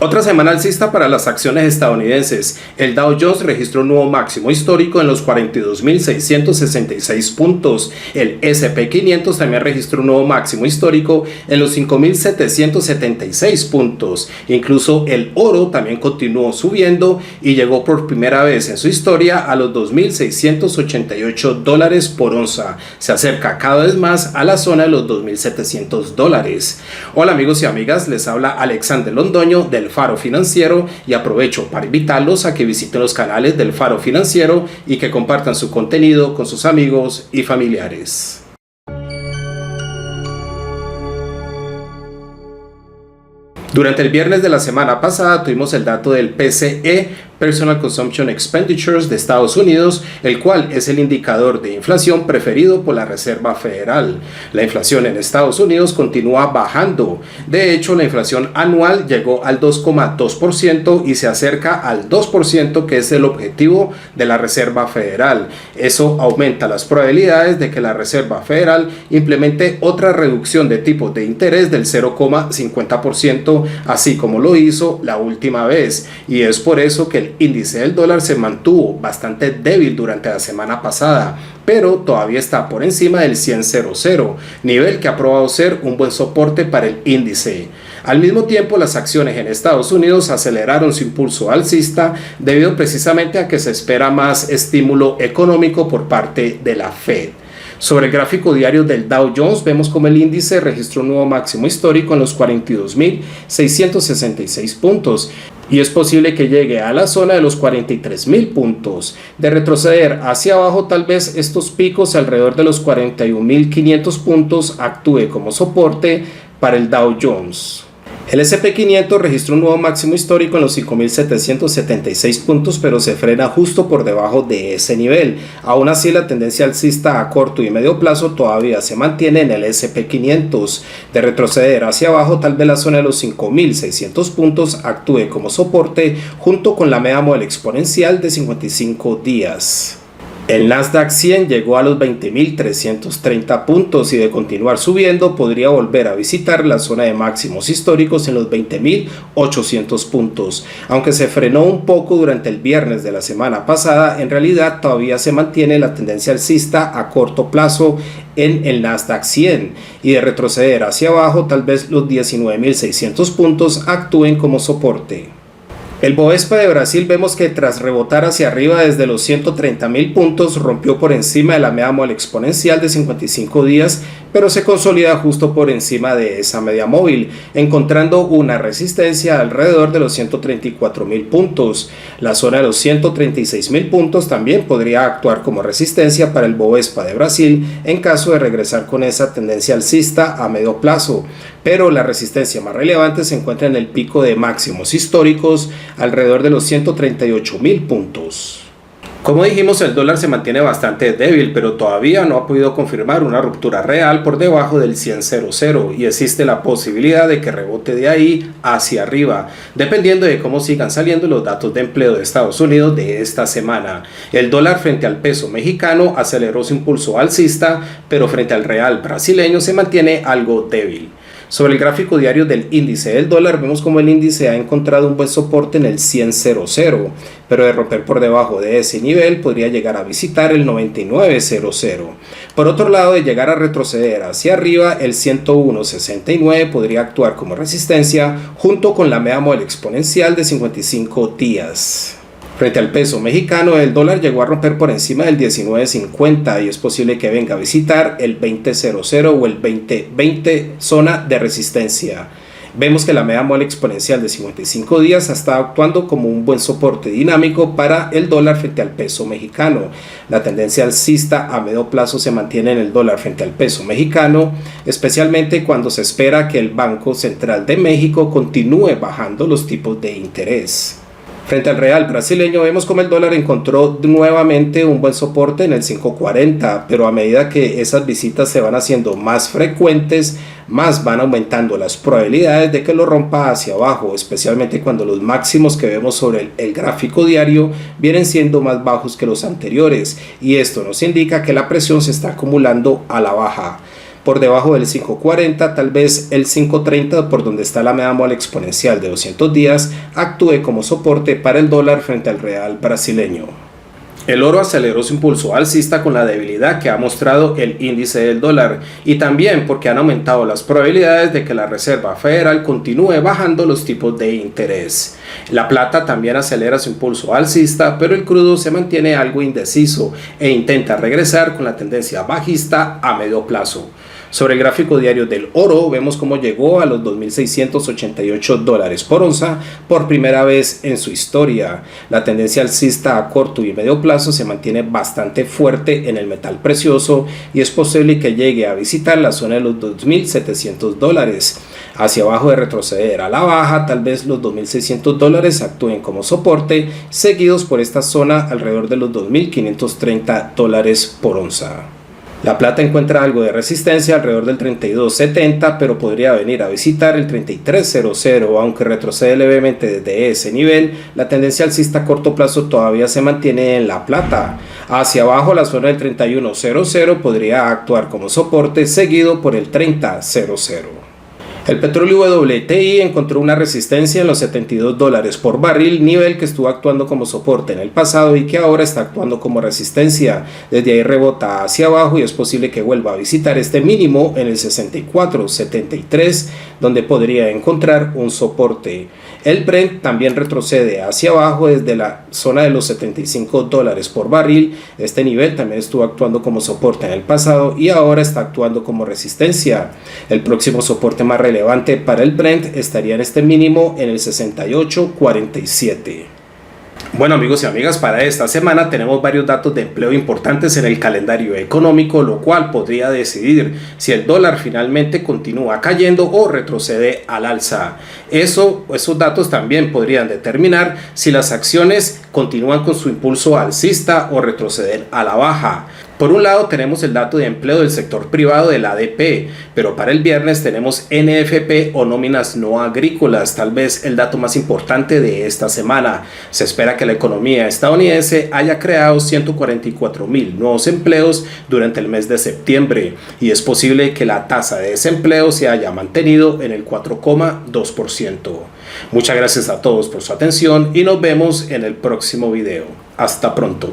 Otra semana alcista para las acciones estadounidenses. El Dow Jones registró un nuevo máximo histórico en los 42.666 puntos. El S&P 500 también registró un nuevo máximo histórico en los 5.776 puntos. Incluso el oro también continuó subiendo y llegó por primera vez en su historia a los $2.688 por onza. Se acerca cada vez más a la zona de los $2.700. Hola amigos y amigas, les habla Alexander Londoño del Faro Financiero y aprovecho para invitarlos a que visiten los canales del Faro Financiero y que compartan su contenido con sus amigos y familiares. Durante el viernes de la semana pasada tuvimos el dato del PCE, Personal Consumption Expenditures de Estados Unidos, el cual es el indicador de inflación preferido por la Reserva Federal. La inflación en Estados Unidos continúa bajando. De hecho, la inflación anual llegó al 2,2% y se acerca al 2%, que es el objetivo de la Reserva Federal. Eso aumenta las probabilidades de que la Reserva Federal implemente otra reducción de tipos de interés del 0,50%, así como lo hizo la última vez. Y es por eso que el índice del dólar se mantuvo bastante débil durante la semana pasada, pero todavía está por encima del 100.00, nivel que ha probado ser un buen soporte para el índice. Al mismo tiempo, las acciones en Estados Unidos aceleraron su impulso alcista debido precisamente a que se espera más estímulo económico por parte de la Fed. Sobre el gráfico diario del Dow Jones vemos como el índice registró un nuevo máximo histórico en los 42.666 puntos y es posible que llegue a la zona de los 43.000 puntos. De retroceder hacia abajo, tal vez estos picos alrededor de los 41.500 puntos actúe como soporte para el Dow Jones. El S&P 500 registró un nuevo máximo histórico en los 5.776 puntos, pero se frena justo por debajo de ese nivel. Aún así, la tendencia alcista a corto y medio plazo todavía se mantiene en el S&P 500. De retroceder hacia abajo, tal vez la zona de los 5.600 puntos actúe como soporte junto con la media móvil exponencial de 55 días. El Nasdaq 100 llegó a los 20.330 puntos y de continuar subiendo podría volver a visitar la zona de máximos históricos en los 20.800 puntos. Aunque se frenó un poco durante el viernes de la semana pasada, en realidad todavía se mantiene la tendencia alcista a corto plazo en el Nasdaq 100 y de retroceder hacia abajo tal vez los 19.600 puntos actúen como soporte. El Bovespa de Brasil vemos que tras rebotar hacia arriba desde los 130.000 puntos rompió por encima de la media móvil exponencial de 55 días, pero se consolida justo por encima de esa media móvil, encontrando una resistencia alrededor de los 134.000 puntos. La zona de los 136.000 puntos también podría actuar como resistencia para el Bovespa de Brasil en caso de regresar con esa tendencia alcista a medio plazo, pero la resistencia más relevante se encuentra en el pico de máximos históricos alrededor de los 138.000 puntos. Como dijimos, el dólar se mantiene bastante débil, pero todavía no ha podido confirmar una ruptura real por debajo del 100.00 y existe la posibilidad de que rebote de ahí hacia arriba, dependiendo de cómo sigan saliendo los datos de empleo de Estados Unidos de esta semana. El dólar frente al peso mexicano aceleró su impulso alcista, pero frente al real brasileño se mantiene algo débil. Sobre el gráfico diario del índice del dólar vemos como el índice ha encontrado un buen soporte en el 100.00, pero de romper por debajo de ese nivel podría llegar a visitar el 99.00. Por otro lado, de llegar a retroceder hacia arriba, el 101.69 podría actuar como resistencia junto con la media móvil exponencial de 55 días. Frente al peso mexicano, el dólar llegó a romper por encima del 19.50 y es posible que venga a visitar el 20.00 o el 20.20 zona de resistencia. Vemos que la media móvil exponencial de 55 días está actuando como un buen soporte dinámico para el dólar frente al peso mexicano. La tendencia alcista a medio plazo se mantiene en el dólar frente al peso mexicano, especialmente cuando se espera que el Banco Central de México continúe bajando los tipos de interés. Frente al real brasileño vemos como el dólar encontró nuevamente un buen soporte en el 5.40, pero a medida que esas visitas se van haciendo más frecuentes, más van aumentando las probabilidades de que lo rompa hacia abajo, especialmente cuando los máximos que vemos sobre el gráfico diario vienen siendo más bajos que los anteriores, y esto nos indica que la presión se está acumulando a la baja. por debajo del 5.40, tal vez el 5.30 por donde está la media móvil exponencial de 200 días actúe como soporte para el dólar frente al real brasileño. El oro aceleró su impulso alcista con la debilidad que ha mostrado el índice del dólar y también porque han aumentado las probabilidades de que la Reserva Federal continúe bajando los tipos de interés. La plata también acelera su impulso alcista, pero el crudo se mantiene algo indeciso e intenta regresar con la tendencia bajista a medio plazo. Sobre el gráfico diario del oro vemos cómo llegó a los $2.688 por onza por primera vez en su historia. La tendencia alcista a corto y medio plazo se mantiene bastante fuerte en el metal precioso y es posible que llegue a visitar la zona de los $2.700. Hacia abajo de retroceder a la baja, tal vez los $2.600 actúen como soporte, seguidos por esta zona alrededor de los $2.530 por onza. La plata encuentra algo de resistencia alrededor del 32.70, pero podría venir a visitar el 33.00, aunque retrocede levemente desde ese nivel. La tendencia alcista a corto plazo todavía se mantiene en la plata. Hacia abajo, la zona del 31.00 podría actuar como soporte, seguido por el 30.00. El petróleo WTI encontró una resistencia en los $72 por barril, nivel que estuvo actuando como soporte en el pasado y que ahora está actuando como resistencia. Desde ahí rebota hacia abajo y es posible que vuelva a visitar este mínimo en el 64.73, donde podría encontrar un soporte. El Brent también retrocede hacia abajo desde la zona de los $75 por barril. Este nivel también estuvo actuando como soporte en el pasado y ahora está actuando como resistencia. El próximo soporte más relevante para el Brent estaría en este mínimo en el 68.47. Bueno amigos y amigas, para esta semana tenemos varios datos de empleo importantes en el calendario económico, lo cual podría decidir si el dólar finalmente continúa cayendo o retrocede al alza. Esos datos también podrían determinar si las acciones continúan con su impulso alcista o retroceder a la baja. Por un lado tenemos el dato de empleo del sector privado del ADP, pero para el viernes tenemos NFP o nóminas no agrícolas, tal vez el dato más importante de esta semana. Se espera que la economía estadounidense haya creado 144,000 nuevos empleos durante el mes de septiembre y es posible que la tasa de desempleo se haya mantenido en el 4,2%. Muchas gracias a todos por su atención y nos vemos en el próximo video. Hasta pronto.